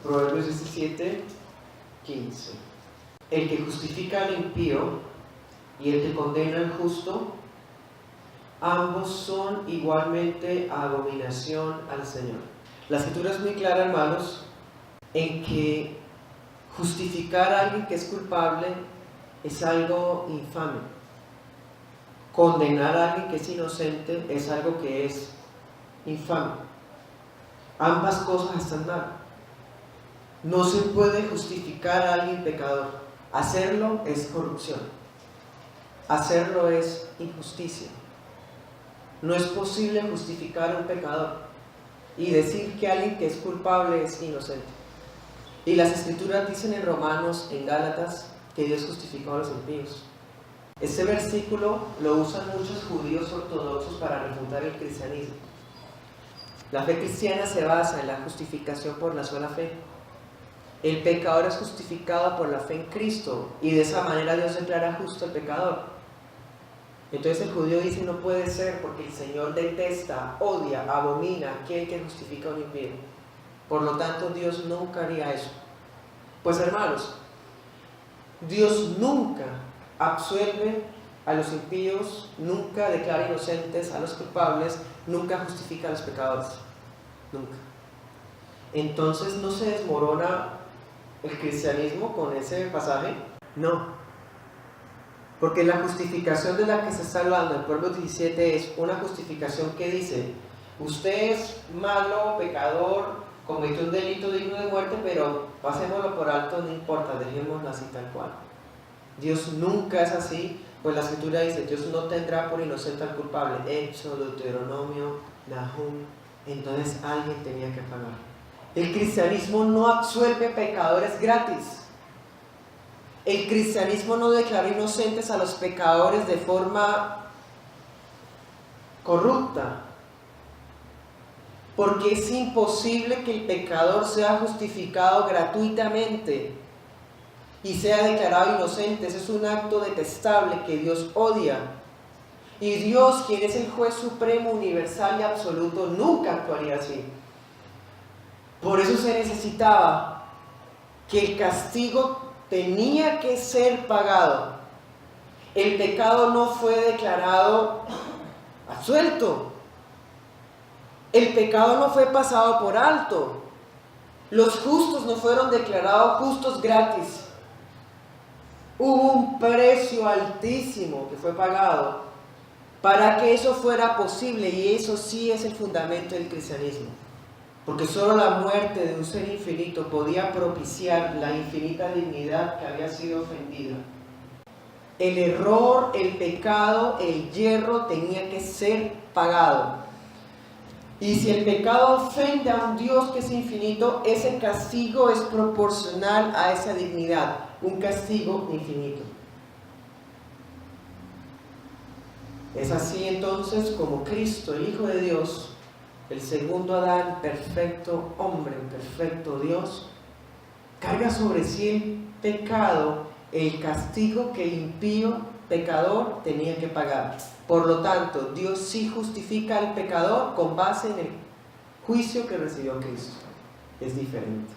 Proverbios 17, 15. El que justifica al impío y el que condena al justo, ambos son igualmente abominación al Señor. La escritura es muy clara, hermanos, en que justificar a alguien que es culpable es algo infame. Condenar a alguien que es inocente es algo que es infame. Ambas cosas están mal. No se puede justificar a alguien pecador. Hacerlo es corrupción. Hacerlo es injusticia. No es posible justificar a un pecador y decir que alguien que es culpable es inocente. Y las escrituras dicen en Romanos, en Gálatas, que Dios justificó a los impíos. Este versículo lo usan muchos judíos ortodoxos para refutar el cristianismo. La fe cristiana se basa en la justificación por la sola fe. El pecador es justificado por la fe en Cristo y de esa manera Dios declara justo al pecador. Entonces el judío dice: no puede ser, porque el Señor detesta, odia, abomina a aquel que justifica a un impío. Por lo tanto, Dios nunca haría eso. Pues hermanos, Dios nunca absuelve a los impíos, nunca declara inocentes a los culpables, nunca justifica a los pecadores. Nunca. Entonces, ¿no se desmorona el cristianismo con ese pasaje? No. Porque la justificación de la que se está hablando en Proverbios 17 es una justificación que dice: usted es malo, pecador, cometió un delito digno de muerte, pero pasémoslo por alto, no importa, dejémoslo así tal cual. Dios nunca es así, pues la escritura dice: Dios no tendrá por inocente al culpable. Éxodo, Deuteronomio, Nahum. Entonces alguien tenía que pagar. El cristianismo no absuelve pecadores gratis. El cristianismo no declaró inocentes a los pecadores de forma corrupta, porque es imposible que el pecador sea justificado gratuitamente y sea declarado inocente. Ese es un acto detestable que Dios odia. Y Dios, quien es el juez supremo, universal y absoluto, nunca actuaría así. Por eso se necesitaba que el castigo tenía que ser pagado. El pecado no fue declarado absuelto. El pecado no fue pasado por alto. Los justos no fueron declarados justos gratis. Hubo un precio altísimo que fue pagado para que eso fuera posible, y eso sí es el fundamento del cristianismo. Porque solo la muerte de un ser infinito podía propiciar la infinita dignidad que había sido ofendida. El error, el pecado, el yerro tenía que ser pagado. Y si el pecado ofende a un Dios que es infinito, ese castigo es proporcional a esa dignidad, un castigo infinito. Es así entonces como Cristo, el Hijo de Dios, el segundo Adán, perfecto hombre, perfecto Dios, carga sobre sí el pecado, el castigo que el impío pecador tenía que pagar. Por lo tanto, Dios sí justifica al pecador con base en el juicio que recibió Cristo. Es diferente.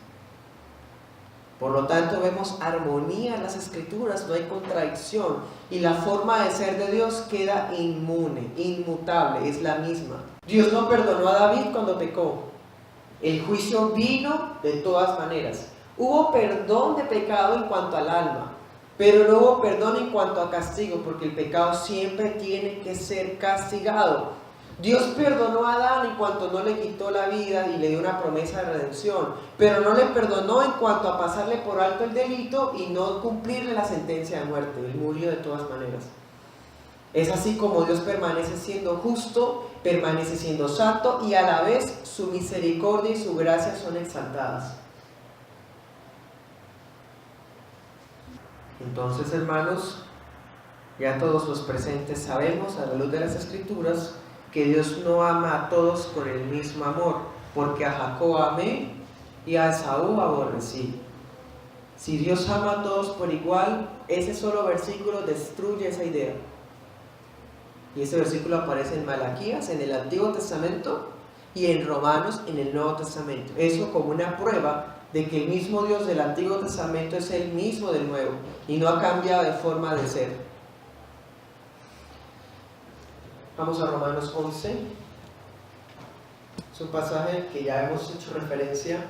Por lo tanto, vemos armonía en las Escrituras, no hay contradicción, y la forma de ser de Dios queda inmune, inmutable, es la misma. Dios no perdonó a David cuando pecó. El juicio vino de todas maneras. Hubo perdón de pecado en cuanto al alma, pero no hubo perdón en cuanto a castigo, porque el pecado siempre tiene que ser castigado. Dios perdonó a Adán en cuanto no le quitó la vida y le dio una promesa de redención, pero no le perdonó en cuanto a pasarle por alto el delito y no cumplirle la sentencia de muerte. Él murió de todas maneras. Es así como Dios permanece siendo justo, permanece siendo santo, y a la vez su misericordia y su gracia son exaltadas. Entonces, hermanos, ya todos los presentes sabemos, a la luz de las Escrituras, que Dios no ama a todos con el mismo amor, porque a Jacob amé y a Esaú aborrecí. Si Dios ama a todos por igual, ese solo versículo destruye esa idea. Y ese versículo aparece en Malaquías, en el Antiguo Testamento, y en Romanos, en el Nuevo Testamento. Eso como una prueba de que el mismo Dios del Antiguo Testamento es el mismo del Nuevo y no ha cambiado de forma de ser. Vamos a Romanos 11. Es un pasaje que ya hemos hecho referencia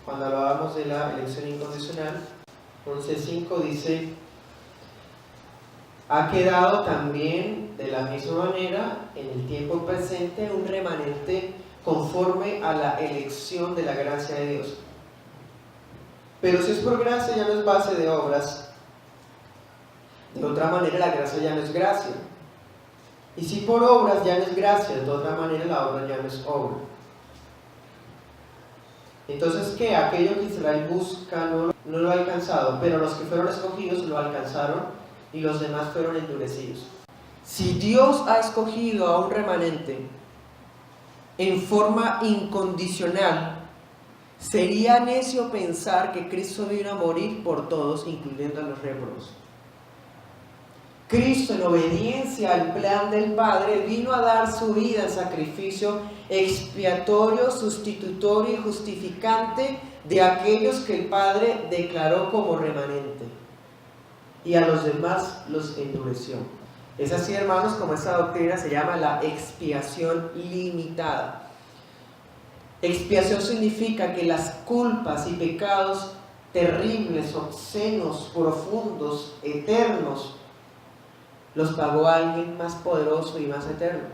cuando hablábamos de la elección incondicional. 11:5 dice: ha quedado también de la misma manera en el tiempo presente un remanente conforme a la elección de la gracia de Dios. Pero si es por gracia, ya no es base de obras. De otra manera, la gracia ya no es gracia. Y si por obras ya no es gracia, de otra manera la obra ya no es obra. Entonces, ¿qué? Aquello que Israel busca no lo ha alcanzado, pero los que fueron escogidos lo alcanzaron y los demás fueron endurecidos. Si Dios ha escogido a un remanente en forma incondicional, sería necio pensar que Cristo vino a morir por todos, incluyendo a los réprobos. Cristo, en obediencia al plan del Padre, vino a dar su vida en sacrificio expiatorio, sustitutorio y justificante de aquellos que el Padre declaró como remanente, y a los demás los endureció. Es así, hermanos, como esta doctrina se llama la expiación limitada. Expiación significa que las culpas y pecados terribles, obscenos, profundos, eternos, los pagó alguien más poderoso y más eterno.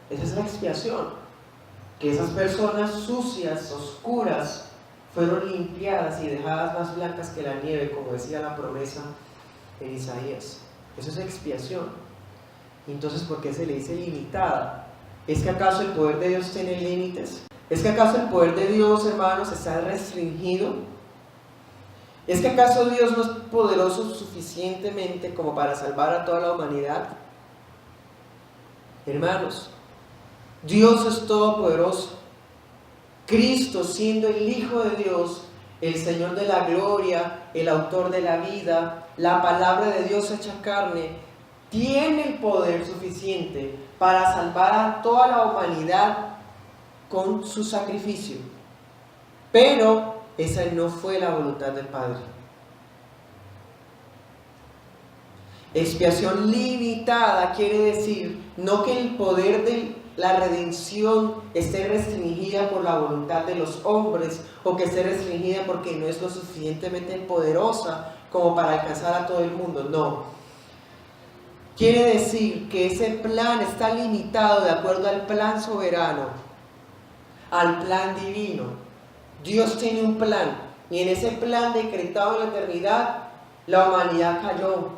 Esa es la expiación, que esas personas sucias, oscuras, fueron limpiadas y dejadas más blancas que la nieve, como decía la promesa en Isaías. Eso es expiación. Entonces, ¿por qué se le dice limitada? ¿Es que acaso el poder de Dios tiene límites? ¿Es que acaso el poder de Dios, hermanos, está restringido? ¿Es que acaso Dios no es poderoso suficientemente como para salvar a toda la humanidad? Hermanos, Dios es todopoderoso. Cristo, siendo el Hijo de Dios, el Señor de la gloria, el autor de la vida, la palabra de Dios hecha carne, tiene el poder suficiente para salvar a toda la humanidad con su sacrificio. Pero esa no fue la voluntad del Padre. Expiación limitada quiere decir no que el poder de la redención esté restringida por la voluntad de los hombres o que esté restringida porque no es lo suficientemente poderosa como para alcanzar a todo el mundo. No. Quiere decir que ese plan está limitado de acuerdo al plan soberano, al plan divino. Dios tiene un plan, y en ese plan decretado en la eternidad, la humanidad cayó,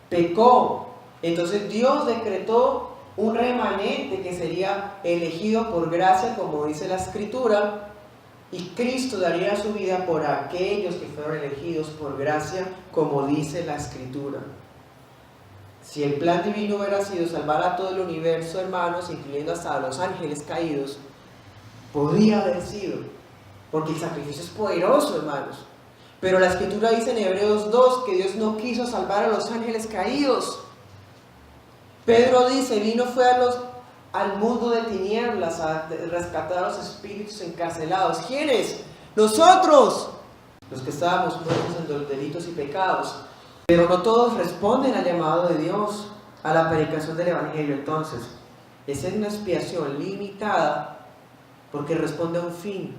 pecó. Entonces Dios decretó un remanente que sería elegido por gracia, como dice la Escritura, y Cristo daría su vida por aquellos que fueron elegidos por gracia, como dice la Escritura. Si el plan divino hubiera sido salvar a todo el universo, hermanos, incluyendo hasta a los ángeles caídos, podría haber sido, porque el sacrificio es poderoso, hermanos. Pero la Escritura dice en Hebreos 2 que Dios no quiso salvar a los ángeles caídos. Pedro dice, fue al mundo de tinieblas a rescatar a los espíritus encarcelados. ¿Quiénes? Nosotros, los que estábamos muertos en los delitos y pecados. Pero no todos responden al llamado de Dios, a la predicación del Evangelio. Entonces, esa es una expiación limitada porque responde a un fin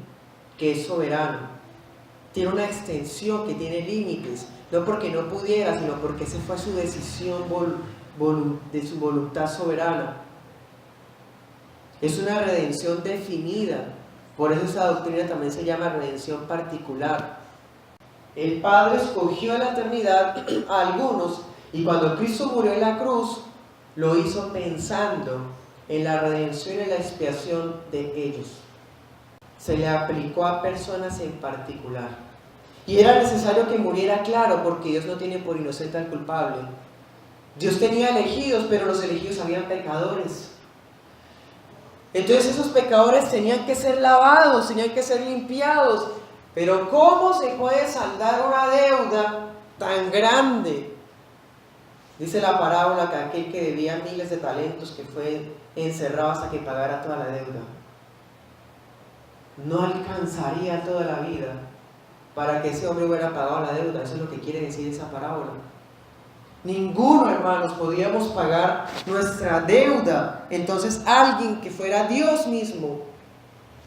que es soberano. Tiene una extensión que tiene límites, no porque no pudiera, sino porque esa fue su decisión de su voluntad soberana. Es una redención definida, por eso esa doctrina también se llama redención particular. El Padre escogió en la eternidad a algunos, y cuando Cristo murió en la cruz, lo hizo pensando en la redención y la expiación de ellos. Se le aplicó a personas en particular. Y era necesario que muriera, claro, porque Dios no tiene por inocente al culpable. Dios tenía elegidos, pero los elegidos habían pecadores. Entonces esos pecadores tenían que ser lavados, tenían que ser limpiados. Pero ¿cómo se puede saldar una deuda tan grande? Dice la parábola que aquel que debía miles de talentos que fue encerrado hasta que pagara toda la deuda. no alcanzaría toda la vida para que ese hombre hubiera pagado la deuda. Eso es lo que quiere decir esa parábola. Ninguno, hermanos, podíamos pagar nuestra deuda. Entonces alguien que fuera Dios mismo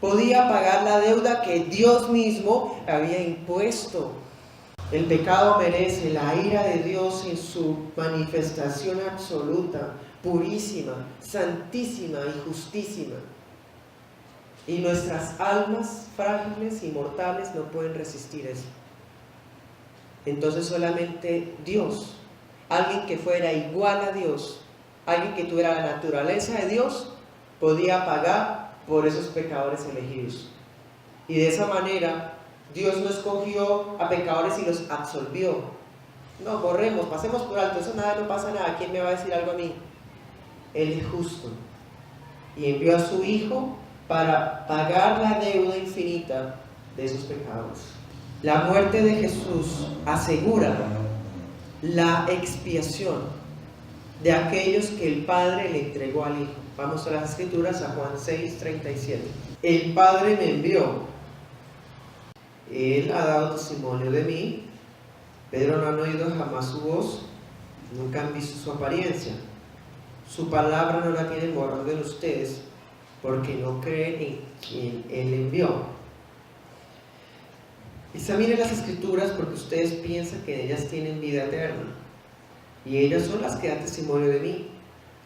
podía pagar la deuda que Dios mismo había impuesto. El pecado merece la ira de Dios en su manifestación absoluta, purísima, santísima y justísima. Y nuestras almas frágiles y mortales no pueden resistir eso. Entonces solamente Dios, alguien que fuera igual a Dios, alguien que tuviera la naturaleza de Dios, podía pagar por esos pecadores elegidos. Y de esa manera Dios no escogió a pecadores y los absolvió. No, borremos, pasemos por alto, eso nada, no pasa nada, ¿quién me va a decir algo a mí? Él es justo. Y envió a su Hijo para pagar la deuda infinita de esos pecados. La muerte de Jesús asegura la expiación de aquellos que el Padre le entregó al Hijo. Vamos a las Escrituras, a Juan 6:37. El Padre me envió. Él ha dado testimonio de mí, pero no han oído jamás su voz, nunca han visto su apariencia. Su palabra no la tienen por orden de ustedes, porque no creen en quien Él envió. Examinen las Escrituras porque ustedes piensan que en ellas tienen vida eterna, y ellas son las que dan testimonio de mí,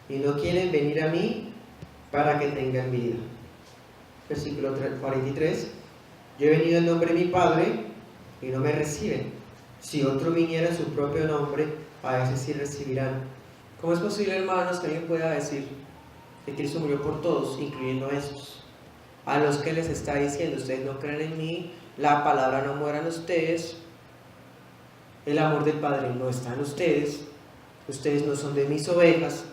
y no quieren venir a mí para que tengan vida. Versículo 43. Yo he venido en nombre de mi Padre y no me reciben. Si otro viniera en su propio nombre, a ese sí recibirán. ¿Cómo es posible, hermanos, que alguien pueda decir que Cristo murió por todos, incluyendo a esos? A los que les está diciendo, ustedes no creen en mí, la palabra no muera en ustedes, el amor del Padre no está en ustedes, ustedes no son de mis ovejas.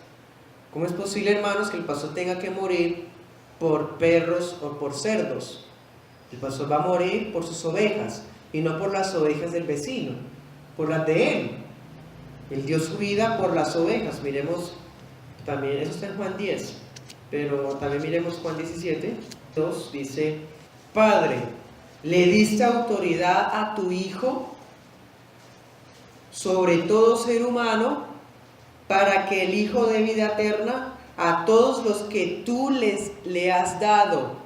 ¿Cómo es posible, hermanos, que el pastor tenga que morir por perros o por cerdos? El pastor va a morir por sus ovejas y no por las ovejas del vecino, por las de él. Él dio su vida por las ovejas. Miremos también, eso está en Juan 10, pero también miremos Juan 17. 2 dice: Padre, le diste autoridad a tu Hijo sobre todo ser humano, para que el Hijo dé vida eterna a todos los que tú le has dado.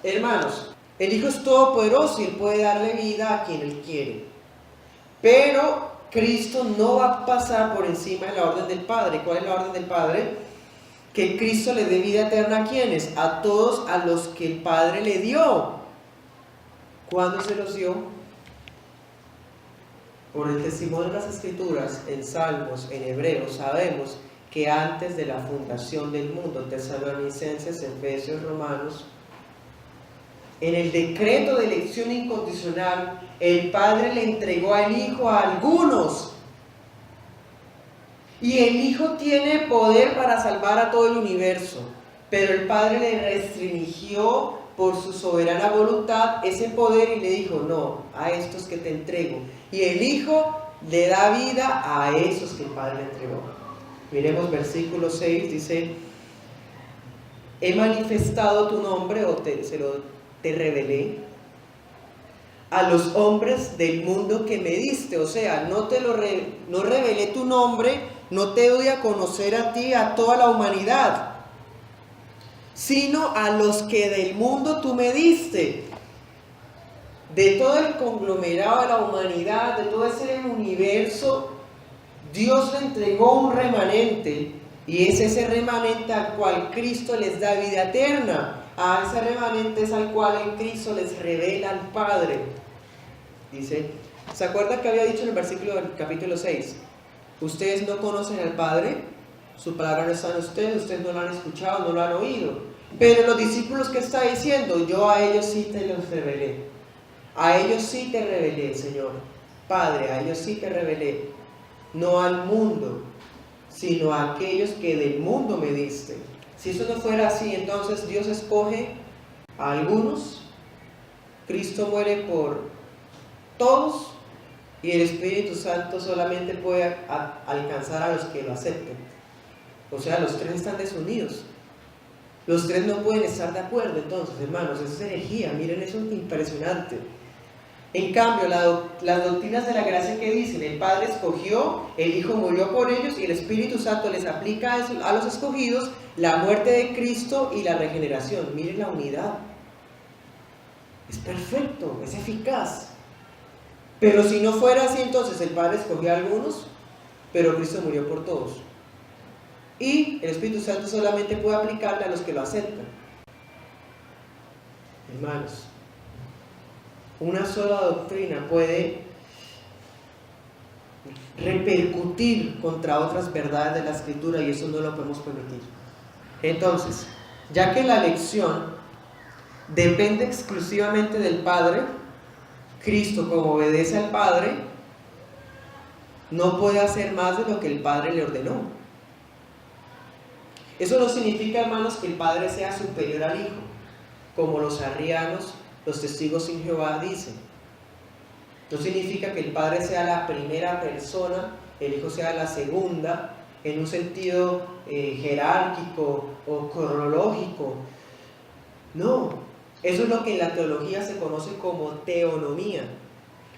Hermanos, el Hijo es todopoderoso y Él puede darle vida a quien Él quiere. Pero Cristo no va a pasar por encima de la orden del Padre. ¿Cuál es la orden del Padre? Que Cristo le dé vida eterna a quienes, a todos a los que el Padre le dio. ¿Cuándo se los dio? Por el testimonio de las Escrituras, en Salmos, en Hebreos, sabemos que antes de la fundación del mundo, Tesalonicenses, Efesios, Romanos, en el decreto de elección incondicional, el Padre le entregó al Hijo a algunos. Y el Hijo tiene poder para salvar a todo el universo, pero el Padre le restringió por su soberana voluntad ese poder y le dijo: no, a estos que te entrego. Y el Hijo le da vida a esos que el Padre le entregó. Miremos versículo 6, dice: he manifestado tu nombre, o te revelé a los hombres del mundo que me diste. O sea, no revelé tu nombre, no te doy a conocer a ti, a toda la humanidad, sino a los que del mundo tú me diste. De todo el conglomerado de la humanidad, de todo ese universo, Dios le entregó un remanente, y es ese remanente al cual Cristo les da vida eterna. A ese remanente es al cual en Cristo les revela al Padre. Dice, ¿se acuerdan que había dicho en el versículo del capítulo 6? Ustedes no conocen al Padre, su palabra no está en ustedes no lo han escuchado, no lo han oído. Pero los discípulos, ¿qué está diciendo? Yo a ellos sí te los revelé. A ellos sí te revelé, Señor. Padre, a ellos sí te revelé. No al mundo, sino a aquellos que del mundo me diste. Si eso no fuera así, entonces Dios escoge a algunos, Cristo muere por todos, y el Espíritu Santo solamente puede alcanzar a los que lo acepten. O sea, los tres están desunidos. Los tres no pueden estar de acuerdo. Entonces, hermanos, eso es herejía. Miren, eso es impresionante. En cambio, las doctrinas de la gracia que dicen, el Padre escogió, el Hijo murió por ellos y el Espíritu Santo les aplica a los escogidos la muerte de Cristo y la regeneración. Miren la unidad. Es perfecto, es eficaz. Pero si no fuera así, entonces el Padre escogió a algunos, pero Cristo murió por todos. Y el Espíritu Santo solamente puede aplicarle a los que lo aceptan. Hermanos, una sola doctrina puede repercutir contra otras verdades de la Escritura y eso no lo podemos permitir. Entonces, ya que la elección depende exclusivamente del Padre, Cristo, como obedece al Padre, no puede hacer más de lo que el Padre le ordenó. Eso no significa, hermanos, que el Padre sea superior al Hijo, como los arrianos, los testigos sin Jehová dicen. No significa que el Padre sea la primera persona, el Hijo sea la segunda, en un sentido jerárquico o cronológico. No, eso es lo que en la teología se conoce como teonomía.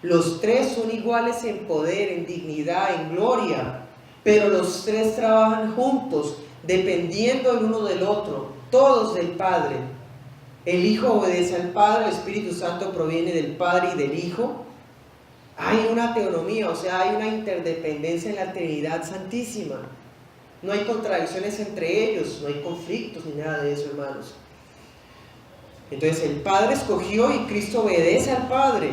Los tres son iguales en poder, en dignidad, en gloria, pero los tres trabajan juntos, dependiendo el uno del otro, todos del Padre. El Hijo obedece al Padre, el Espíritu Santo proviene del Padre y del Hijo. Hay una teonomía, o sea, hay una interdependencia en la Trinidad Santísima. No hay contradicciones entre ellos, no hay conflictos ni nada de eso, hermanos. Entonces el Padre escogió y Cristo obedece al Padre,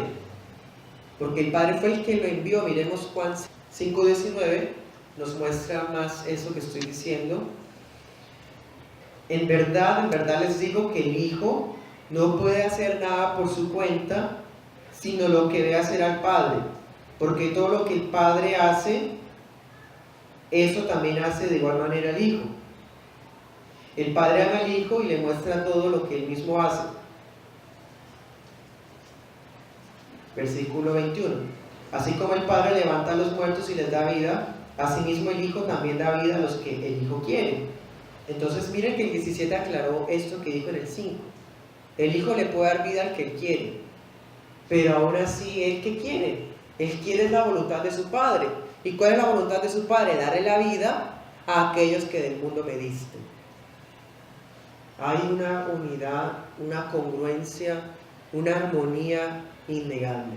porque el Padre fue el que lo envió. Miremos Juan 5:19, nos muestra más eso que estoy diciendo. En verdad les digo que el Hijo no puede hacer nada por su cuenta, sino lo que ve hacer al Padre, porque todo lo que el Padre hace, eso también hace de igual manera el Hijo. El Padre ama al Hijo y le muestra todo lo que él mismo hace. Versículo 21. Así como el Padre levanta a los muertos y les da vida, asimismo el Hijo también da vida a los que el Hijo quiere. Entonces miren que el 17 aclaró esto que dijo en el 5. El Hijo le puede dar vida al que él quiere, pero aún así, ¿él qué quiere? Él quiere la voluntad de su Padre. ¿Y cuál es la voluntad de su Padre? Darle la vida a aquellos que del mundo me diste. Hay una unidad, una congruencia, una armonía innegable.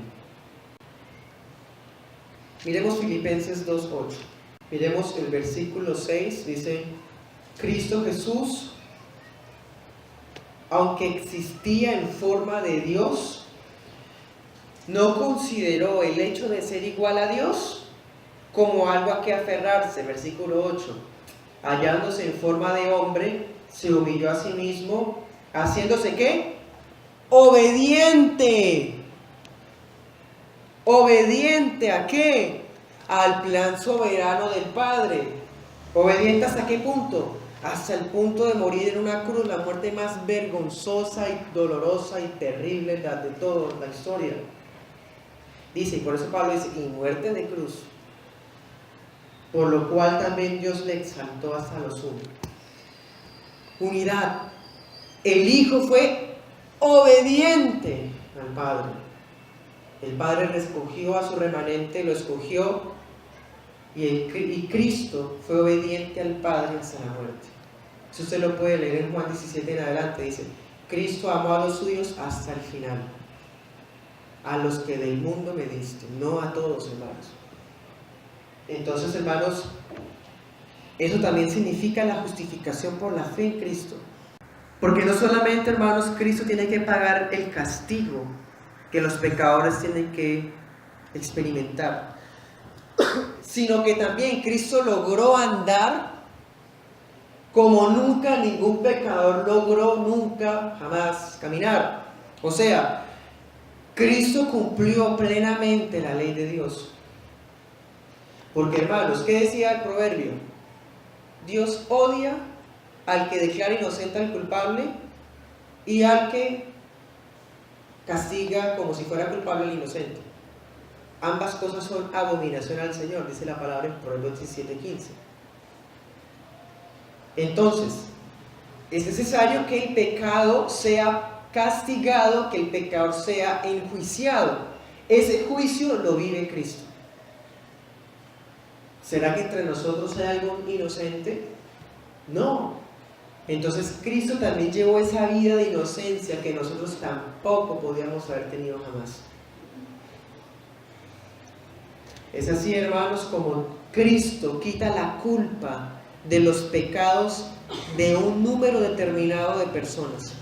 Miremos Filipenses 2:8. Miremos el versículo 6, dice: Cristo Jesús, aunque existía en forma de Dios, no consideró el hecho de ser igual a Dios como algo a que aferrarse. Versículo 8. Hallándose en forma de hombre, se humilló a sí mismo, haciéndose ¿qué? Obediente. ¿Obediente a qué? Al plan soberano del Padre. ¿Obediente hasta qué punto? Hasta el punto de morir en una cruz, la muerte más vergonzosa y dolorosa y terrible de toda la historia. Dice, y por eso Pablo dice, y muerte de cruz, por lo cual también Dios le exaltó hasta lo sumo. Unidad. El Hijo fue obediente al Padre. El Padre le escogió a su remanente, lo escogió, y Cristo fue obediente al Padre hasta la muerte. Eso usted lo puede leer en Juan 17 en adelante. Dice, Cristo amó a los suyos hasta el final, a los que del mundo me diste, no a todos, hermanos. Entonces, hermanos, eso también significa la justificación por la fe en Cristo. Porque no solamente, hermanos, Cristo tiene que pagar el castigo que los pecadores tienen que experimentar, sino que también Cristo logró andar como nunca ningún pecador logró nunca jamás caminar. O sea, Cristo cumplió plenamente la ley de Dios. Porque, hermanos, ¿qué decía el proverbio? Dios odia al que declara inocente al culpable y al que castiga como si fuera culpable al inocente. Ambas cosas son abominación al Señor, dice la palabra en Proverbios 17:15. Entonces, Es necesario que el pecado sea castigado, que el pecador sea enjuiciado. Ese juicio lo vive Cristo. ¿Será que entre nosotros hay algún inocente? No. Entonces Cristo también llevó esa vida de inocencia que nosotros tampoco podíamos haber tenido jamás. Es así, hermanos, como Cristo quita la culpa de los pecados de un número determinado de personas.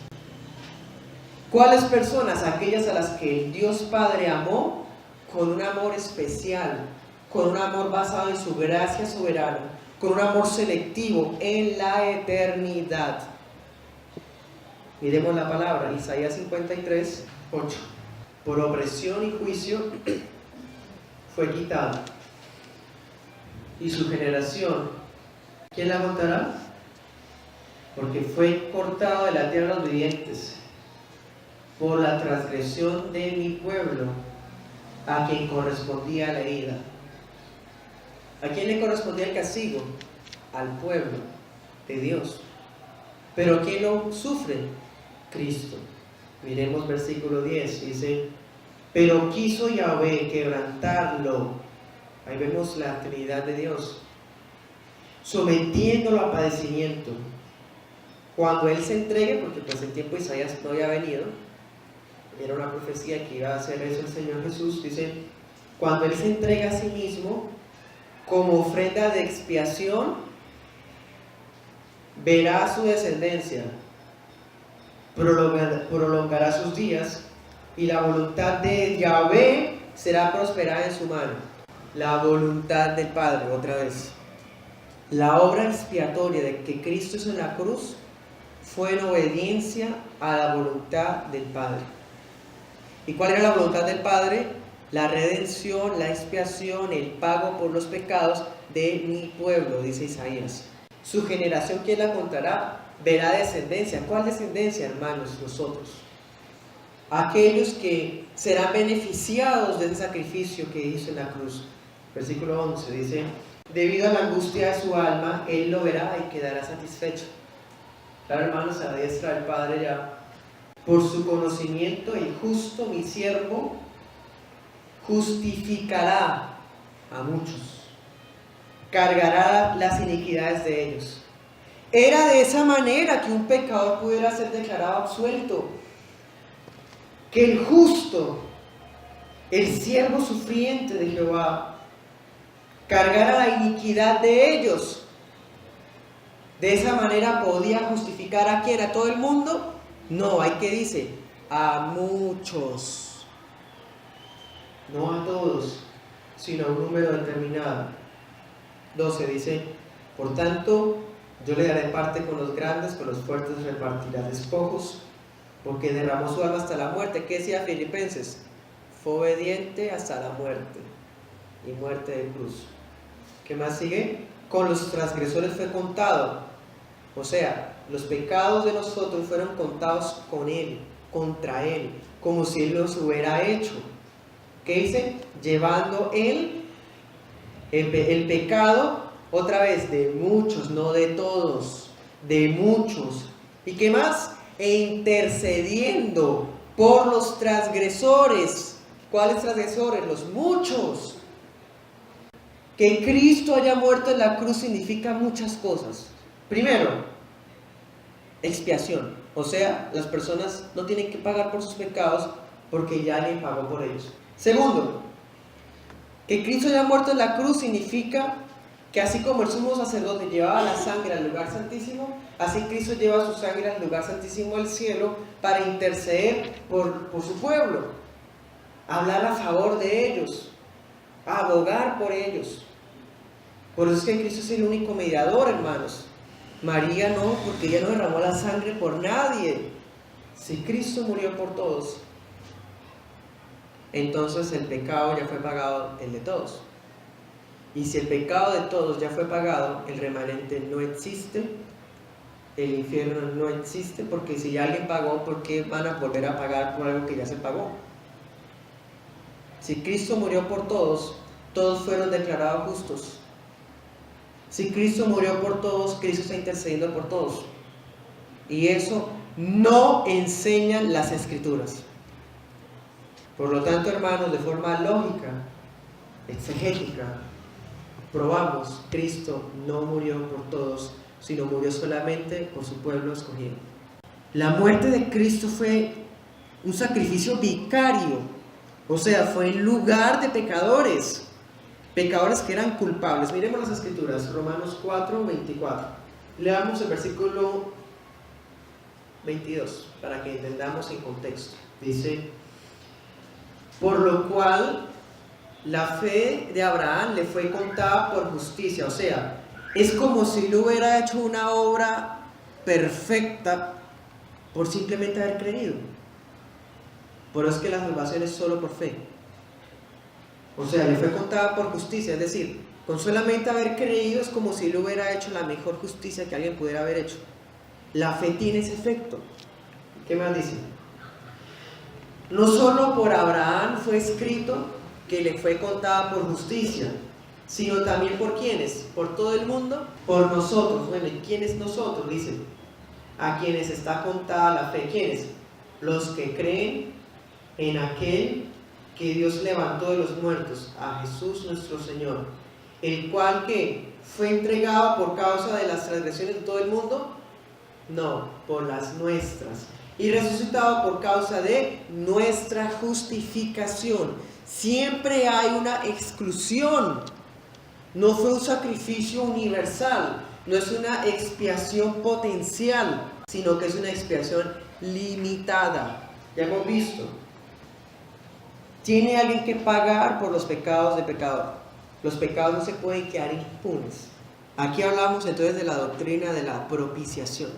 ¿Cuáles personas? Aquellas a las que el Dios Padre amó con un amor especial, con un amor basado en su gracia soberana, con un amor selectivo en la eternidad. Miremos la palabra, Isaías 53, 8. Por opresión y juicio fue quitado, y su generación, ¿quién la contará? Porque fue cortado de la tierra de los vivientes, por la transgresión de mi pueblo, a quien correspondía la herida. ¿A quién le correspondía el castigo? Al pueblo de Dios. ¿Pero quién lo sufre? Cristo. Miremos versículo 10, dice: pero quiso Yahvé quebrantarlo. Ahí vemos la Trinidad de Dios, sometiéndolo a padecimiento. Cuando Él se entregue, porque pues el tiempo de Isaías no había venido, era una profecía que iba a hacer eso el Señor Jesús, dice: cuando Él se entrega a sí mismo como ofrenda de expiación, verá su descendencia, prolongará sus días, y la voluntad de Yahvé será prosperada en su mano. La voluntad del Padre, otra vez. La obra expiatoria de que Cristo hizo en la cruz fue en obediencia a la voluntad del Padre. ¿Y cuál era la voluntad del Padre? La redención, la expiación, el pago por los pecados de mi pueblo, dice Isaías. Su generación, ¿quién la contará? Verá descendencia. ¿Cuál descendencia, hermanos? Nosotros. Aquellos que serán beneficiados de ese sacrificio que hizo en la cruz. Versículo 11 dice: debido a la angustia de su alma, Él lo verá y quedará satisfecho. Claro, hermanos, a la diestra del Padre ya. Por su conocimiento, el justo, mi siervo, justificará a muchos, cargará las iniquidades de ellos. Era de esa manera que un pecador pudiera ser declarado absuelto, que el justo, el siervo sufriente de Jehová, cargara la iniquidad de ellos. De esa manera podía justificar ¿a quién? ¿A todo el mundo? No, hay que dice, a muchos. No a todos, sino a un número determinado. 12 dice: por tanto, yo le daré parte con los grandes, con los fuertes repartirá despojos, porque derramó su alma hasta la muerte. ¿Qué decía Filipenses? Fue obediente hasta la muerte, y muerte de cruz. ¿Qué más sigue? Con los transgresores fue contado. O sea, los pecados de nosotros fueron contados con Él, contra Él, como si Él los hubiera hecho. ¿Qué dice? Llevando Él el pecado, otra vez, de muchos, no de todos, de muchos. ¿Y qué más? E intercediendo por los transgresores. ¿Cuáles transgresores? Los muchos. Que Cristo haya muerto en la cruz significa muchas cosas. Primero, expiación. O sea, las personas no tienen que pagar por sus pecados porque ya alguien pagó por ellos. Segundo, que Cristo haya muerto en la cruz significa que así como el sumo sacerdote llevaba la sangre al lugar santísimo, así Cristo lleva su sangre al lugar santísimo del cielo para interceder por su pueblo, hablar a favor de ellos, abogar por ellos. Por eso es que Cristo es el único mediador, hermanos. María no, porque ella no derramó la sangre por nadie. Si Cristo murió por todos, entonces el pecado ya fue pagado, el de todos. Y si el pecado de todos ya fue pagado, el remanente no existe, el infierno no existe, porque si ya alguien pagó, ¿por qué van a volver a pagar por algo que ya se pagó? Si Cristo murió por todos, todos fueron declarados justos. Si Cristo murió por todos, Cristo está intercediendo por todos. Y eso no enseñan las Escrituras. Por lo tanto, hermanos, de forma lógica, exegética, probamos, Cristo no murió por todos, sino murió solamente por su pueblo escogido. La muerte de Cristo fue un sacrificio vicario, o sea, fue en lugar de pecadores que eran culpables. Miremos las Escrituras, Romanos 4, 24. Leamos el versículo 22 para que entendamos el contexto. Dice: por lo cual la fe de Abraham le fue contada por justicia. O sea, es como si él hubiera hecho una obra perfecta por simplemente haber creído. Por eso es que la salvación es solo por fe. O sea, le fue contada por justicia, es decir, con solamente haber creído es como si él hubiera hecho la mejor justicia que alguien pudiera haber hecho. La fe tiene ese efecto. ¿Qué más dice? No solo por Abraham fue escrito que le fue contada por justicia, sino también por ¿quiénes? Por todo el mundo, por nosotros. Bueno, ¿y quiénes nosotros? Dice, a quienes está contada la fe. ¿Quiénes? Los que creen en aquel que Dios levantó de los muertos, a Jesús nuestro Señor, el cual que fue entregado por causa de las transgresiones de todo el mundo, no, por las nuestras, y resucitado por causa de nuestra justificación. Siempre hay una exclusión. No fue un sacrificio universal, no es una expiación potencial, sino que es una expiación limitada. Ya hemos visto. Tiene alguien que pagar por los pecados del pecador. Los pecados no se pueden quedar impunes. Aquí hablamos entonces de la doctrina de la propiciación.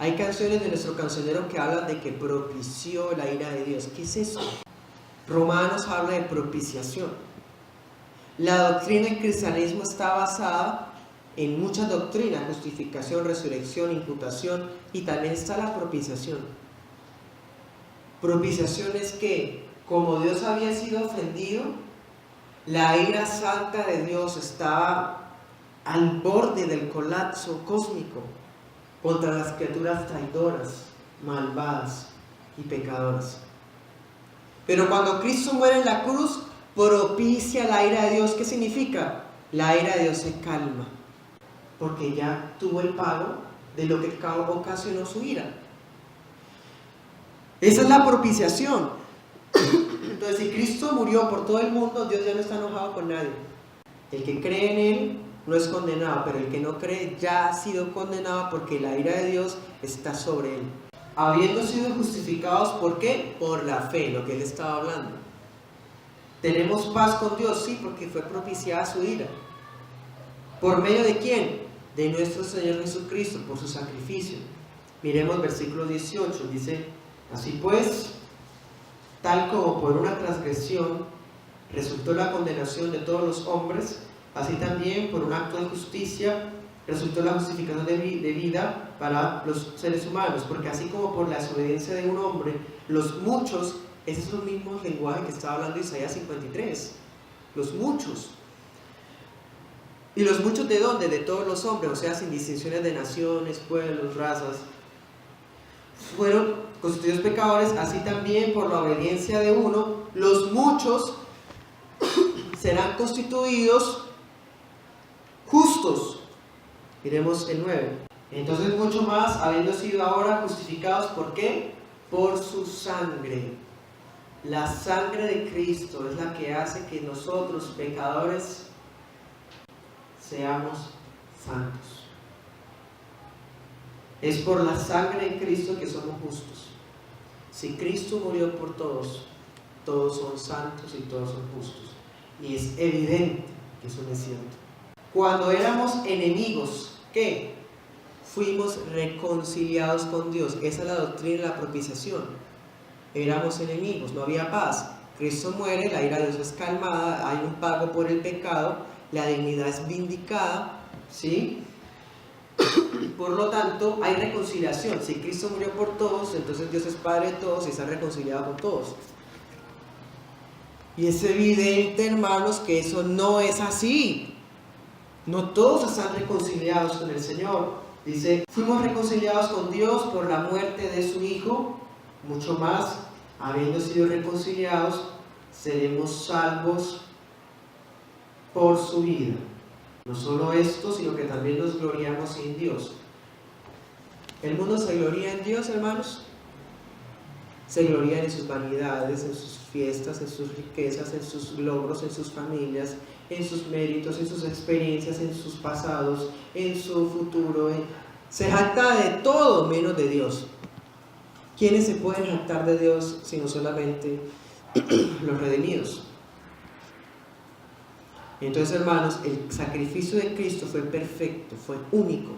Hay canciones de nuestro cancionero que hablan de que propició la ira de Dios. ¿Qué es eso? Romanos habla de propiciación. La doctrina del cristianismo está basada en muchas doctrinas: justificación, resurrección, imputación, y también está la propiciación. Propiciación es que, como Dios había sido ofendido, la ira santa de Dios estaba al borde del colapso cósmico contra las criaturas traidoras, malvadas y pecadoras. Pero cuando Cristo muere en la cruz, propicia la ira de Dios. ¿Qué significa? La ira de Dios se calma, porque ya tuvo el pago de lo que ocasionó su ira. Esa es la propiciación. Entonces, si Cristo murió por todo el mundo, Dios ya no está enojado con nadie. El que cree en Él no es condenado, pero el que no cree ya ha sido condenado, porque la ira de Dios está sobre él. Habiendo sido justificados, ¿por qué? Por la fe, lo que él estaba hablando. ¿Tenemos paz con Dios? Sí, porque fue propiciada su ira. ¿Por medio de quién? De nuestro Señor Jesucristo, por su sacrificio. Miremos versículo 18, dice: así pues, tal como por una transgresión resultó la condenación de todos los hombres, así también por un acto de justicia resultó la justificación de vida para los seres humanos. Porque así como por la desobediencia de un hombre, los muchos, ese es el mismo lenguaje que estaba hablando Isaías 53, los muchos. ¿Y los muchos de dónde? De todos los hombres, o sea, sin distinciones de naciones, pueblos, razas, fueron constituidos pecadores. Así también por la obediencia de uno, los muchos serán constituidos justos. Miremos el 9. Entonces mucho más, habiendo sido ahora justificados, ¿por qué? Por su sangre. La sangre de Cristo es la que hace que nosotros, pecadores, seamos santos. Es por la sangre de Cristo que somos justos. Si Cristo murió por todos, todos son santos y todos son justos. Y es evidente que eso no es cierto. Cuando éramos enemigos, ¿qué? Fuimos reconciliados con Dios. Esa es la doctrina de la propiciación. Éramos enemigos, no había paz. Cristo muere, la ira de Dios es calmada, hay un pago por el pecado, la dignidad es vindicada, ¿sí? Por lo tanto, hay reconciliación. Si Cristo murió por todos, entonces Dios es Padre de todos y está reconciliado con todos. Y es evidente, hermanos, que eso no es así. No todos están reconciliados con el Señor. Dice, fuimos reconciliados con Dios por la muerte de su Hijo, mucho más, habiendo sido reconciliados, seremos salvos por su vida. No solo esto, sino que también nos gloriamos en Dios. ¿El mundo se gloria en Dios, hermanos? Se gloria en sus vanidades, en sus fiestas, en sus riquezas, en sus logros, en sus familias, en sus méritos, en sus experiencias, en sus pasados, en su futuro. Se jacta de todo menos de Dios. ¿Quiénes se pueden jactar de Dios sino solamente los redimidos? Entonces, hermanos, el sacrificio de Cristo fue perfecto, fue único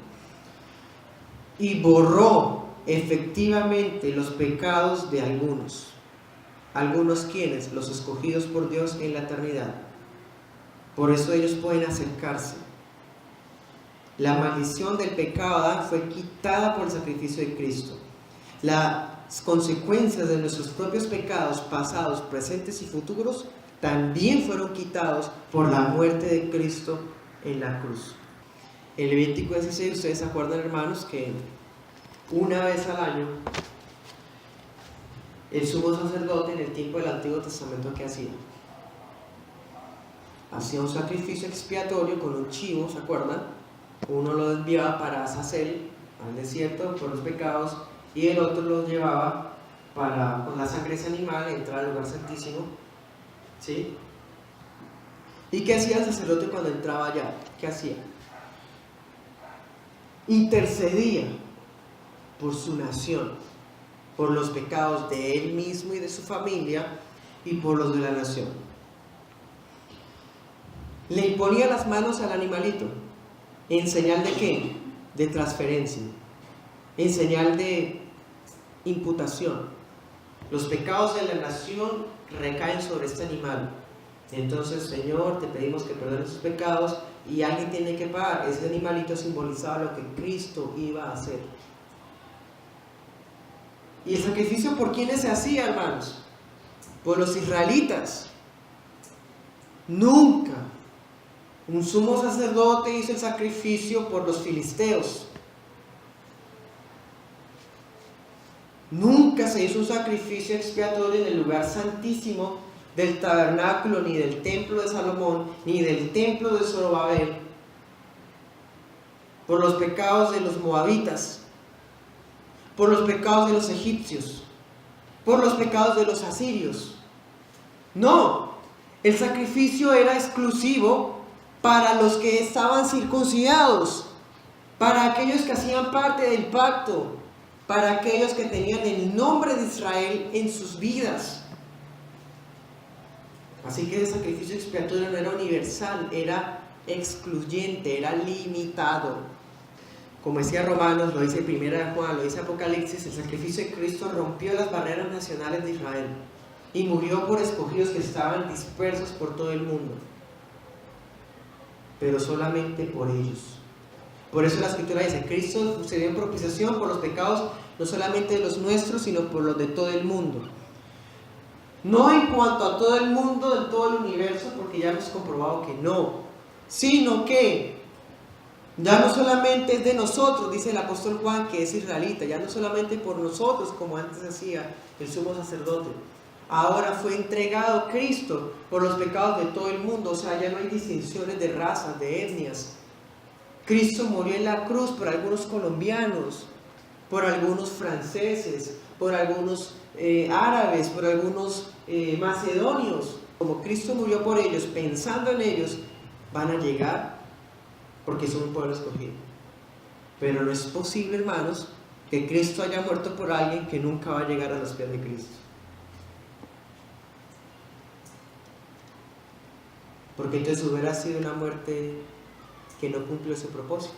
y borró efectivamente los pecados de algunos. ¿Algunos quiénes? Los escogidos por Dios en la eternidad. Por eso ellos pueden acercarse. La maldición del pecado de Adán fue quitada por el sacrificio de Cristo. Las consecuencias de nuestros propios pecados pasados, presentes y futuros también fueron quitados por la muerte de Cristo en la cruz. En Levítico 16, ustedes se acuerdan, hermanos, que una vez al año el sumo sacerdote en el tiempo del Antiguo Testamento, ¿qué hacía? Hacía un sacrificio expiatorio con un chivo, ¿se acuerdan? Uno lo enviaba para Azazel, al desierto, por los pecados, y el otro lo llevaba para, con la sangre de ese animal, entrar al lugar santísimo. ¿Sí? ¿Y qué hacía el sacerdote cuando entraba allá? ¿Qué hacía? Intercedía por su nación, por los pecados de él mismo y de su familia y por los de la nación. Le imponía las manos al animalito, ¿en señal de qué? De transferencia, en señal de imputación. Los pecados de la nación recaen sobre este animal. Entonces, Señor, te pedimos que perdones sus pecados y alguien tiene que pagar. Ese animalito simbolizaba lo que Cristo iba a hacer. ¿Y el sacrificio por quiénes se hacía, hermanos? Por los israelitas. Nunca un sumo sacerdote hizo el sacrificio por los filisteos. Nunca se hizo un sacrificio expiatorio en el lugar santísimo del tabernáculo, ni del templo de Salomón, ni del templo de Zorobabel, por los pecados de los moabitas, por los pecados de los egipcios, por los pecados de los asirios. No, el sacrificio era exclusivo para los que estaban circuncidados, para aquellos que hacían parte del pacto, para aquellos que tenían el nombre de Israel en sus vidas. Así que el sacrificio expiatorio no era universal, era excluyente, era limitado. Como decía Romanos, lo dice Primera de Juan, lo dice Apocalipsis, el sacrificio de Cristo rompió las barreras nacionales de Israel y murió por escogidos que estaban dispersos por todo el mundo, pero solamente por ellos. Por eso la Escritura dice, Cristo se dio en propiciación por los pecados, no solamente de los nuestros, sino por los de todo el mundo. No en cuanto a todo el mundo, de todo el universo, porque ya hemos comprobado que no, sino que ya no solamente es de nosotros, dice el apóstol Juan, que es israelita, ya no solamente por nosotros, como antes hacía el sumo sacerdote. Ahora fue entregado Cristo por los pecados de todo el mundo, o sea, ya no hay distinciones de razas, de etnias. Cristo murió en la cruz por algunos colombianos, por algunos franceses, por algunos árabes, por algunos macedonios. Como Cristo murió por ellos, pensando en ellos, van a llegar porque son un pueblo escogido. Pero no es posible, hermanos, que Cristo haya muerto por alguien que nunca va a llegar a los pies de Cristo. Porque entonces hubiera sido una muerte que no cumplió su propósito.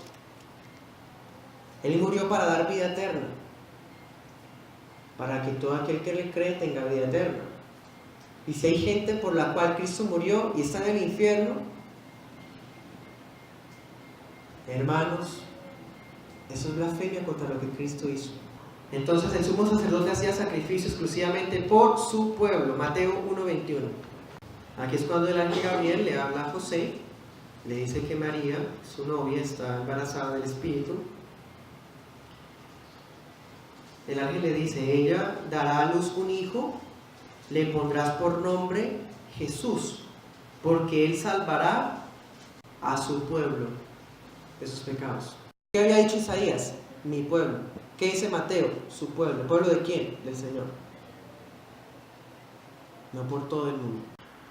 Él murió para dar vida eterna, para que todo aquel que le cree tenga vida eterna. Y si hay gente por la cual Cristo murió y está en el infierno, hermanos, eso es blasfemia contra lo que Cristo hizo. Entonces el sumo sacerdote hacía sacrificio exclusivamente por su pueblo. Mateo 1:21. Aquí es cuando el ángel Gabriel le habla a José, le dice que María, su novia, está embarazada del Espíritu, El ángel le dice, ella dará a luz un hijo, le pondrás por nombre Jesús, porque él salvará a su pueblo de sus pecados. ¿Qué había dicho Isaías? Mi pueblo. ¿Qué dice Mateo? Su pueblo. ¿El pueblo de quién? Del Señor. No por todo el mundo.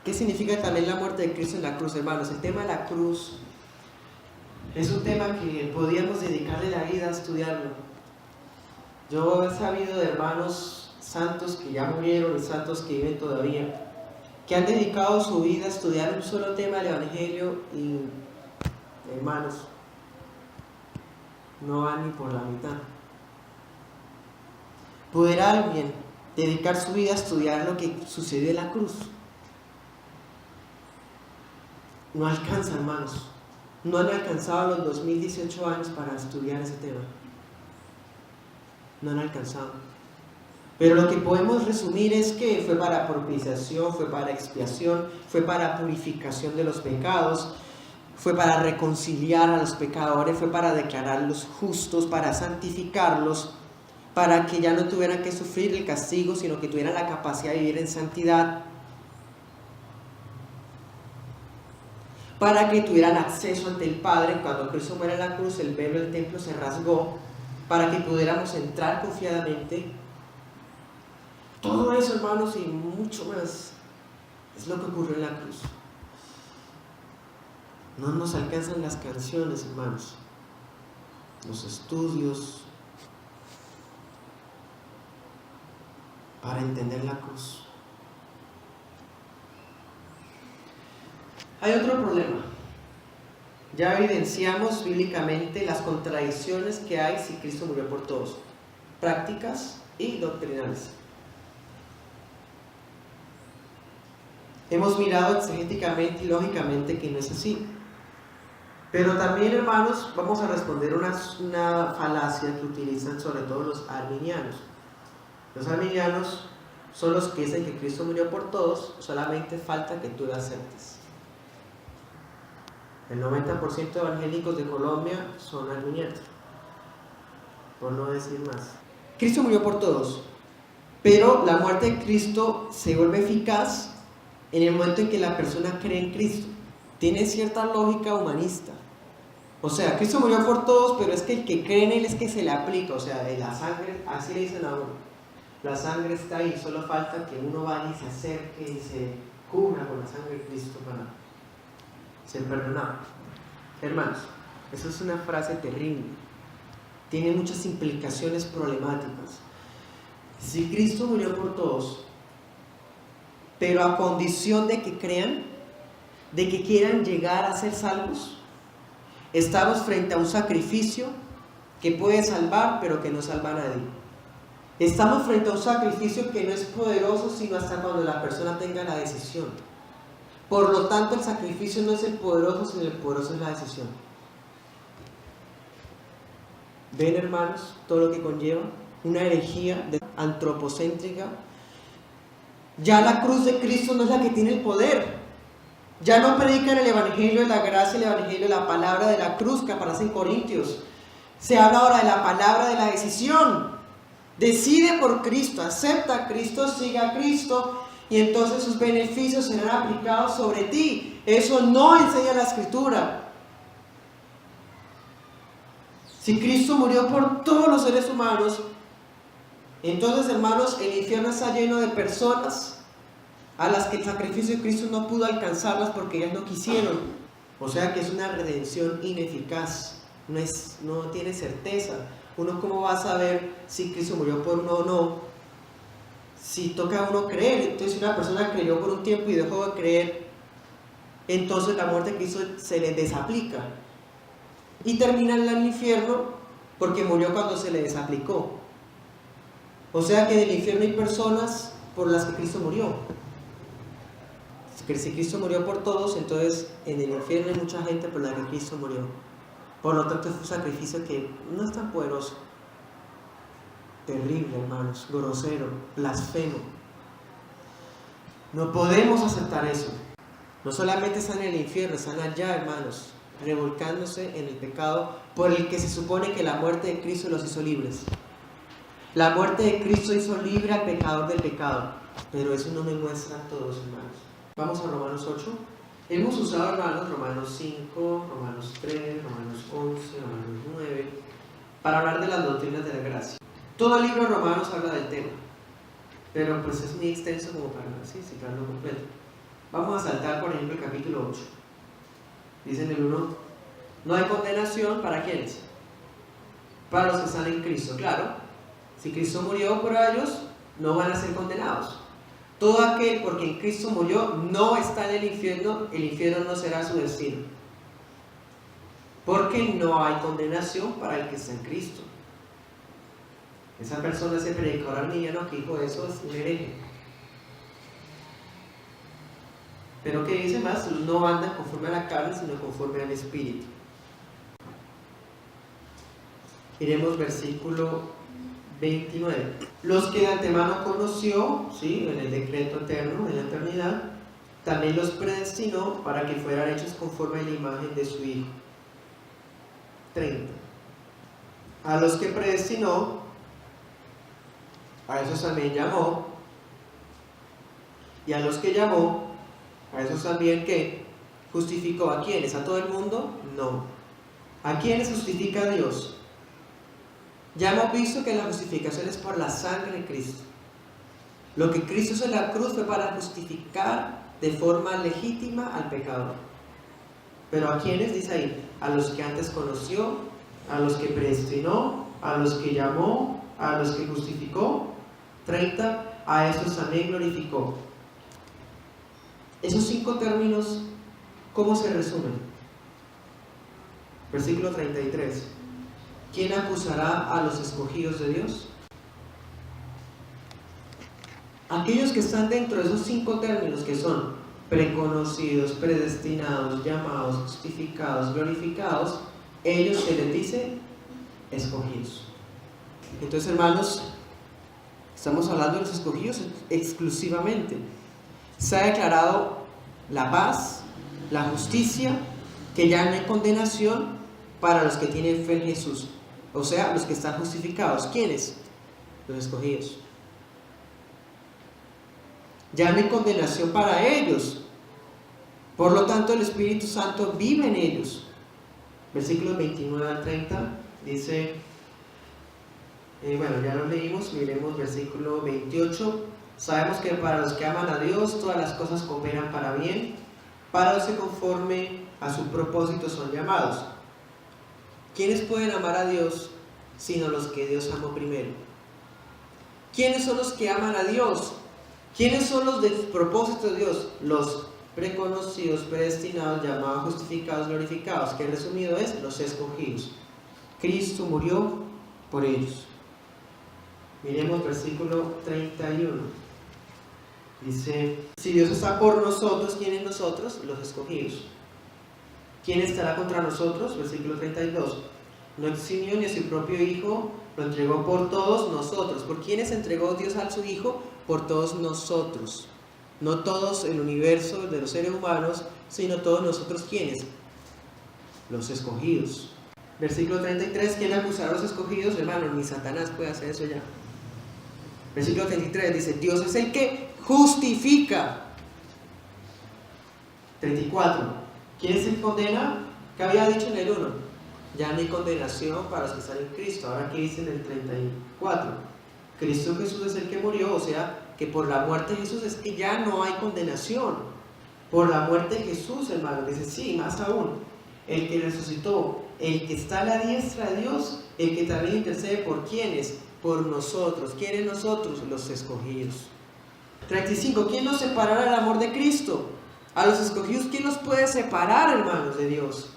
¿Qué significa también la muerte de Cristo en la cruz, hermanos? El tema de la cruz es un tema que podíamos dedicarle la vida a estudiarlo. Yo he sabido de hermanos santos que ya murieron y santos que viven todavía, que han dedicado su vida a estudiar un solo tema del Evangelio y, hermanos, no van ni por la mitad. ¿Podrá alguien dedicar su vida a estudiar lo que sucedió en la cruz? No alcanza, hermanos. No han alcanzado los 2018 años para estudiar ese tema. No han alcanzado. Pero lo que podemos resumir es que fue para propiciación, fue para expiación, fue para purificación de los pecados, fue para reconciliar a los pecadores, fue para declararlos justos, para santificarlos, para que ya no tuvieran que sufrir el castigo, sino que tuvieran la capacidad de vivir en santidad, para que tuvieran acceso ante el Padre. Cuando Cristo muere en la cruz, el velo del templo se rasgó, para que pudiéramos entrar confiadamente. Todo eso, hermanos, y mucho más, es lo que ocurrió en la cruz. No nos alcanzan las canciones, hermanos, los estudios, para entender la cruz. Hay otro problema. Ya evidenciamos bíblicamente las contradicciones que hay si Cristo murió por todos, prácticas y doctrinales. Hemos mirado exegéticamente y lógicamente que no es así. Pero también, hermanos, vamos a responder una falacia que utilizan sobre todo los arminianos. Los arminianos son los que dicen que Cristo murió por todos, solamente falta que tú lo aceptes. El 90% de evangélicos de Colombia son arminianos, por no decir más. Cristo murió por todos, pero la muerte de Cristo se vuelve eficaz en el momento en que la persona cree en Cristo. Tiene cierta lógica humanista. O sea, Cristo murió por todos, pero es que el que cree en Él es que se le aplica. O sea, de la sangre, así le dicen a uno. La sangre está ahí, solo falta que uno vaya y se acerque y se cubra con la sangre de Cristo para ser perdonado. Hermanos, eso es una frase terrible. Tiene muchas implicaciones problemáticas. Si Cristo murió por todos, pero a condición de que crean, de que quieran llegar a ser salvos, estamos frente a un sacrificio que puede salvar, pero que no salva a nadie. Estamos frente a un sacrificio que no es poderoso, sino hasta cuando la persona tenga la decisión. Por lo tanto, el sacrificio no es el poderoso, sino el poderoso es la decisión. ¿Ven, hermanos, todo lo que conlleva? Una herejía antropocéntrica. Ya la cruz de Cristo no es la que tiene el poder. Ya no predican el evangelio de la gracia, el evangelio de la palabra de la cruz que aparece en Corintios. Se habla ahora de la palabra de la decisión. Decide por Cristo, acepta a Cristo, sigue a Cristo, y entonces sus beneficios serán aplicados sobre ti. Eso no enseña la Escritura. Si Cristo murió por todos los seres humanos, entonces, hermanos, el infierno está lleno de personas a las que el sacrificio de Cristo no pudo alcanzarlas porque ellas no quisieron. O sea que es una redención ineficaz, no tiene certeza. Uno cómo va a saber si Cristo murió por uno o no, si toca a uno creer. Entonces, si una persona creyó por un tiempo y dejó de creer, entonces la muerte de Cristo se le desaplica y termina en el infierno porque murió cuando se le desaplicó. O sea que en el infierno hay personas por las que Cristo murió. Si Cristo murió por todos, entonces en el infierno hay mucha gente por la que Cristo murió. Por lo tanto, es un sacrificio que no es tan poderoso. Terrible, hermanos, grosero, blasfemo. No podemos aceptar eso. No solamente están en el infierno, están allá, hermanos, revolcándose en el pecado por el que se supone que la muerte de Cristo los hizo libres. La muerte de Cristo hizo libre al pecador del pecado, pero eso no me muestra a todos, hermanos. Vamos a Romanos 8. Hemos usado, hermanos, Romanos 5, Romanos 3, Romanos 11, Romanos 9, para hablar de las doctrinas de la gracia. Todo el libro de Romanos habla del tema, pero pues es muy extenso como para citarlo completo. Vamos a saltar, por ejemplo, el capítulo 8. Dice en el 1, no hay condenación para ¿quiénes? Para los que están en Cristo. Claro, si Cristo murió por ellos, no van a ser condenados. Todo aquel por quien Cristo murió no está en el infierno no será su destino. Porque no hay condenación para el que está en Cristo. Esa persona, ese predicador arminiano que dijo eso, es un hereje. Pero que dice más, no andan conforme a la carne, sino conforme al Espíritu. Iremos versículo 29. Los que de antemano conoció, ¿sí?, en el decreto eterno, en la eternidad, también los predestinó para que fueran hechos conforme a la imagen de su Hijo. 30. A los que predestinó, a esos también llamó, y a los que llamó, a esos también ¿qué? ¿Justificó? ¿A quiénes? ¿A todo el mundo? No. ¿A quiénes justifica Dios? Ya hemos visto que la justificación es por la sangre de Cristo. Lo que Cristo hizo en la cruz fue para justificar de forma legítima al pecador. Pero ¿a quiénes? Dice ahí, a los que antes conoció, a los que predestinó, a los que llamó, a los que justificó. 30, a esos también glorificó. Esos 5 términos, ¿cómo se resumen? Versículo 33. ¿Quién acusará a los escogidos de Dios? Aquellos que están dentro de esos 5 términos que son preconocidos, predestinados, llamados, justificados, glorificados, ellos se les dice escogidos. Entonces, hermanos, estamos hablando de los escogidos exclusivamente. Se ha declarado la paz, la justicia, que ya no hay condenación para los que tienen fe en Jesús. O sea, los que están justificados. ¿Quiénes? Los escogidos. Ya no hay condenación para ellos. Por lo tanto, el Espíritu Santo vive en ellos. Versículos 29 al 30 dice, bueno, ya lo leímos, miremos versículo 28. Sabemos que para los que aman a Dios, todas las cosas cooperan para bien, para los que conforme a su propósito son llamados. ¿Quiénes pueden amar a Dios sino los que Dios amó primero? ¿Quiénes son los que aman a Dios? ¿Quiénes son los del propósito de Dios? Los preconocidos, predestinados, llamados, justificados, glorificados, que resumido es los escogidos. Cristo murió por ellos. Miremos versículo 31. Dice, si Dios está por nosotros, ¿quiénes nosotros? Los escogidos. ¿Quién estará contra nosotros? Versículo 32. No eximió ni a su propio Hijo, lo entregó por todos nosotros. ¿Por quiénes entregó Dios a su Hijo? Por todos nosotros. No todos el universo de los seres humanos, sino todos nosotros. ¿Quiénes? Los escogidos. Versículo 33. ¿Quién acusará a los escogidos? Hermanos, ni Satanás puede hacer eso ya. Versículo 33 dice, Dios es el que justifica. 34. ¿Quién es el que condena? ¿Qué había dicho en el 1? Ya no hay condenación para los que están en Cristo. Ahora aquí dice en el 34. Cristo Jesús es el que murió, o sea, que por la muerte de Jesús es que ya no hay condenación. Por la muerte de Jesús, hermano. Dice, sí, más aún. El que resucitó, el que está a la diestra de Dios, el que también intercede por ¿quiénes? Por nosotros. ¿Quiénes nosotros? Los escogidos. 35. ¿Quién nos separará del amor de Cristo? A los escogidos, ¿quién los puede separar, hermanos, de Dios?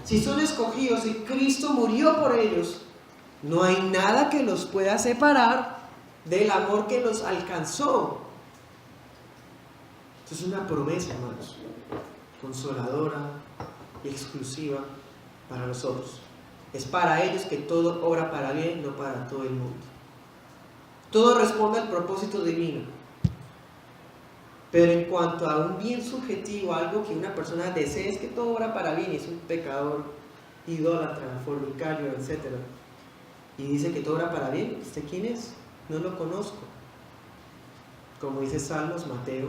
Si son escogidos y Cristo murió por ellos, no hay nada que los pueda separar del amor que los alcanzó. Esto es una promesa, hermanos, consoladora y exclusiva para nosotros. Es para ellos que todo obra para bien, no para todo el mundo. Todo responde al propósito divino. Pero en cuanto a un bien subjetivo, algo que una persona desee, es que todo obra para bien, es un pecador, idólatra, fornicario, etc. y dice que todo obra para bien. ¿Usted quién es? No lo conozco. Como dice Salmos, Mateo.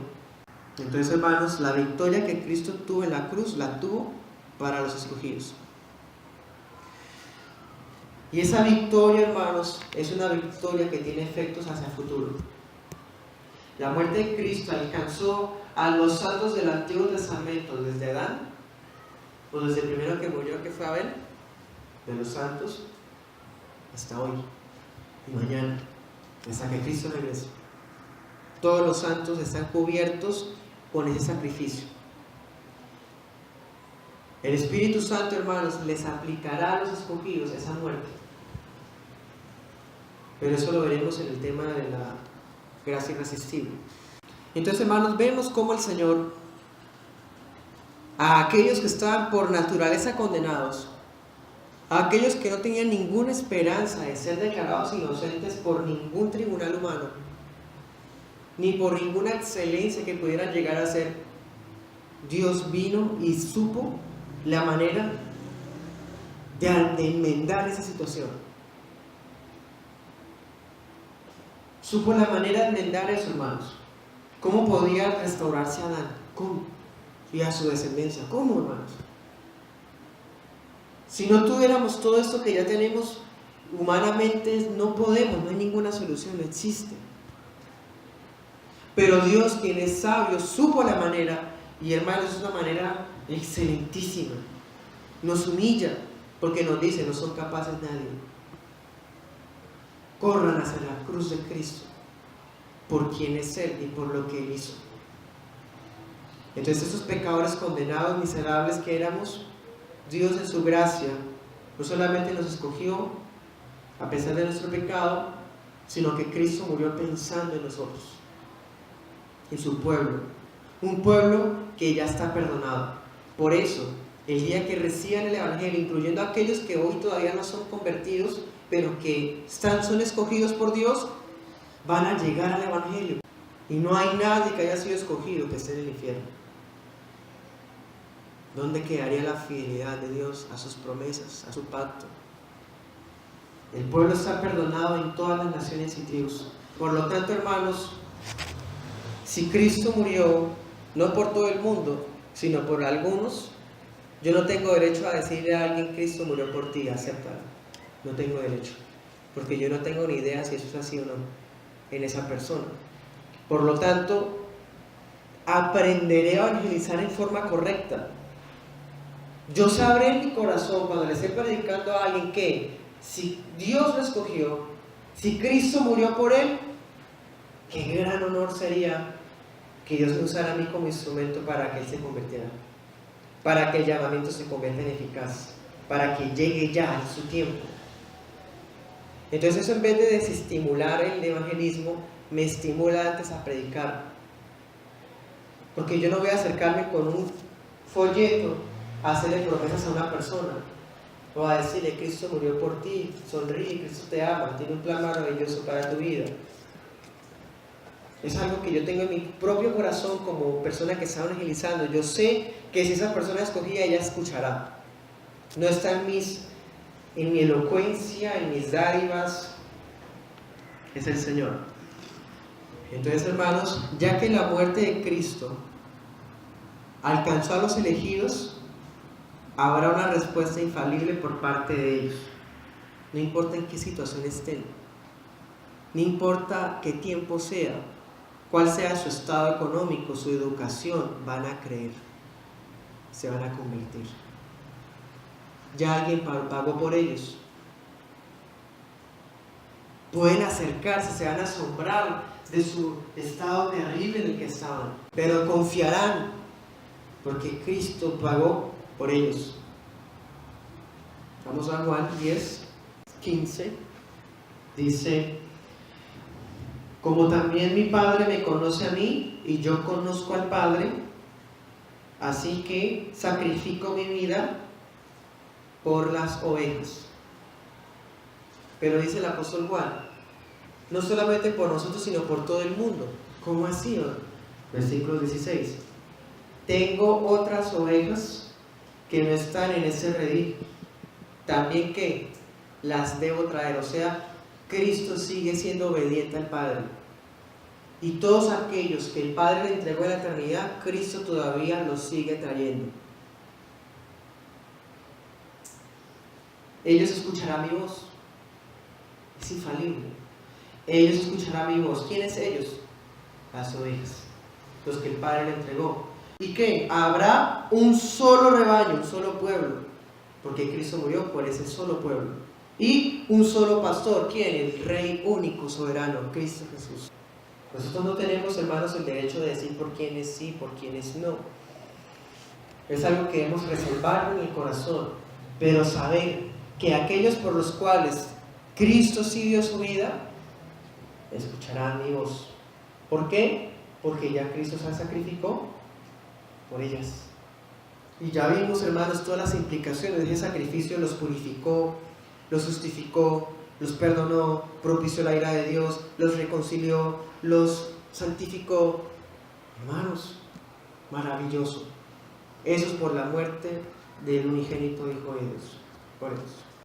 Entonces, hermanos, la victoria que Cristo tuvo en la cruz, la tuvo para los escogidos. Y esa victoria, hermanos, es una victoria que tiene efectos hacia el futuro. La muerte de Cristo alcanzó a los santos del Antiguo Testamento, desde Adán, o desde el primero que murió, que fue Abel, de los santos, hasta hoy y mañana, hasta que Cristo regrese. Todos los santos están cubiertos con ese sacrificio. El Espíritu Santo, hermanos, les aplicará a los escogidos esa muerte. Pero eso lo veremos en el tema de la gracia irresistible. Entonces, hermanos, vemos cómo el Señor, a aquellos que estaban por naturaleza condenados, a aquellos que no tenían ninguna esperanza de ser declarados inocentes por ningún tribunal humano, ni por ninguna excelencia que pudieran llegar a ser, Dios vino y supo la manera de enmendar esa situación. Supo la manera de enmendar eso, hermanos. ¿Cómo podía restaurarse a Adán? ¿Cómo? Y a su descendencia. ¿Cómo, hermanos? Si no tuviéramos todo esto que ya tenemos, humanamente no podemos, no hay ninguna solución, no existe. Pero Dios, quien es sabio, supo la manera, y hermanos, es una manera excelentísima. Nos humilla, porque nos dice, no son capaces nadie. Corran hacia la cruz de Cristo, por quien es Él y por lo que Él hizo. Entonces, esos pecadores condenados, miserables que éramos, Dios en su gracia no solamente nos escogió a pesar de nuestro pecado, sino que Cristo murió pensando en nosotros, en su pueblo, un pueblo que ya está perdonado. Por eso, el día que reciban el Evangelio, incluyendo a aquellos que hoy todavía no son convertidos, pero que son escogidos por Dios, van a llegar al Evangelio. Y no hay nadie que haya sido escogido que esté en el infierno. ¿Dónde quedaría la fidelidad de Dios a sus promesas, a su pacto? El pueblo está perdonado en todas las naciones y tribus. Por lo tanto, hermanos, si Cristo murió no por todo el mundo, sino por algunos, yo no tengo derecho a decirle a alguien, Cristo murió por ti, acéptalo. No tengo derecho, porque yo no tengo ni idea si eso es así o no en esa persona. Por lo tanto, aprenderé a evangelizar en forma correcta. Yo sabré en mi corazón, cuando le esté predicando a alguien, que si Dios lo escogió, si Cristo murió por él, qué gran honor sería que Dios me usara a mí como instrumento para que él se convirtiera, para que el llamamiento se convierta en eficaz, para que llegue ya en su tiempo. Entonces, eso, en vez de desestimular el evangelismo, me estimula antes a predicar. Porque yo no voy a acercarme con un folleto a hacerle promesas a una persona, o a decirle, Cristo murió por ti, sonríe, Cristo te ama, tiene un plan maravilloso para tu vida. Es algo que yo tengo en mi propio corazón como persona que está evangelizando. Yo sé que si esa persona escogida, ella escuchará. No está en mi elocuencia, en mis dádivas, es el Señor. Entonces, hermanos, ya que la muerte de Cristo alcanzó a los elegidos, habrá una respuesta infalible por parte de ellos. No importa en qué situación estén, no importa qué tiempo sea, cuál sea su estado económico, su educación, van a creer, se van a convertir. Ya alguien pagó por ellos. Pueden acercarse, se van a asombrar de su estado terrible en el que estaban, pero confiarán porque Cristo pagó por ellos. Vamos a Juan 10:15. Dice, como también mi Padre me conoce a mí y yo conozco al Padre, así que sacrifico mi vida por las ovejas. Pero dice el apóstol Juan, no solamente por nosotros, sino por todo el mundo. ¿Cómo así? Versículo 16. Tengo otras ovejas que no están en ese redil. También que las debo traer. O sea, Cristo sigue siendo obediente al Padre. Y todos aquellos que el Padre le entregó en la eternidad, Cristo todavía los sigue trayendo. Ellos escucharán mi voz. Es infalible. Ellos escucharán mi voz. ¿Quiénes ellos? Las ovejas, los que el Padre le entregó. ¿Y qué? Habrá un solo rebaño, un solo pueblo, porque Cristo murió por ese solo pueblo. Y un solo pastor. ¿Quién? El Rey único, soberano, Cristo Jesús. Nosotros no tenemos, hermanos, el derecho de decir por quiénes sí, por quiénes no. Es algo que debemos reservar en el corazón, pero saber que aquellos por los cuales Cristo sí dio su vida, escucharán mi voz. ¿Por qué? Porque ya Cristo se sacrificó por ellas. Y ya vimos, hermanos, todas las implicaciones de ese sacrificio. Los purificó, los justificó, los perdonó, propició la ira de Dios, los reconcilió, los santificó. Hermanos, maravilloso. Eso es por la muerte del unigénito Hijo de Dios. Por eso.